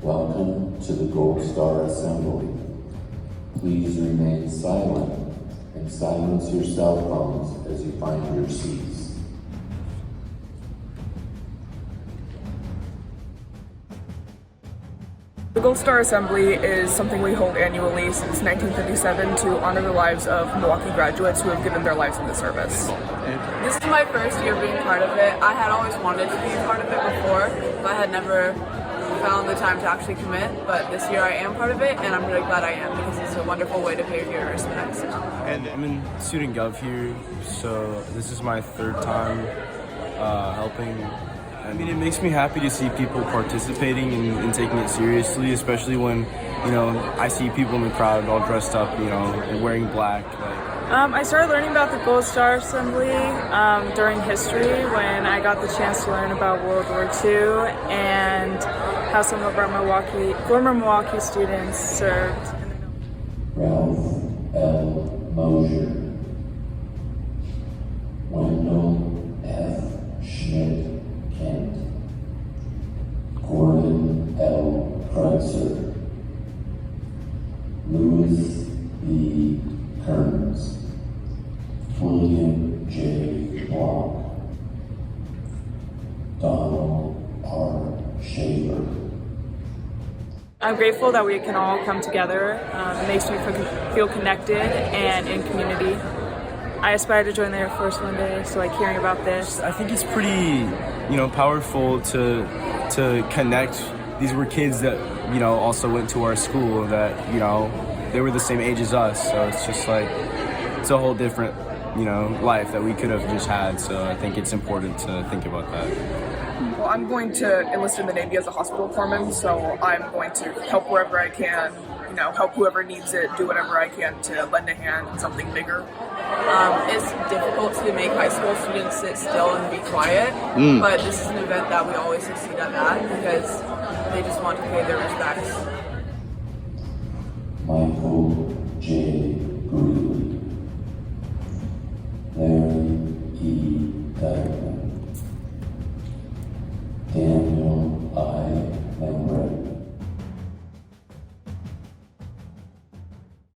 Welcome to the Gold Star Assembly. Please remain silent and silence your cell phones as you find your seats. The Gold Star Assembly is something we hold annually since 1957 to honor the lives of Milwaukie graduates who have given their lives in the service. This is my first year being part of it. I had always wanted to be part of it before, but I had never found the time to actually commit. But this year I am part of it, and I'm really glad I am because it's a wonderful way to pay your respects. And I'm in student gov here, so this is my third time helping. I mean, it makes me happy to see people participating and taking it seriously, especially when, I see people in the crowd all dressed up, and wearing black. I started learning about the Gold Star Assembly during history when I got the chance to learn about World War II and how some of our former Milwaukie students served. Ralph L. Mosier, Wendell F. Schmidt Kent, Gordon L. Kreutzer, Louis B. Kearns, William J. Block, Donald R. Schaefer. I'm grateful that we can all come together. It makes me feel connected and in community. I aspire to join the Air Force one day, so hearing about this. I think it's pretty, powerful to connect. These were kids that, also went to our school that, they were the same age as us. So it's just it's a whole different, life that we could have just had. So I think it's important to think about that. Well, I'm going to enlist in the Navy as a hospital corpsman, so I'm going to help wherever I can, help whoever needs it, do whatever I can to lend a hand in something bigger. It's difficult to make high school students sit still and be quiet, but this is an event that we always succeed at that because they just want to pay their respects. Michael J. Green.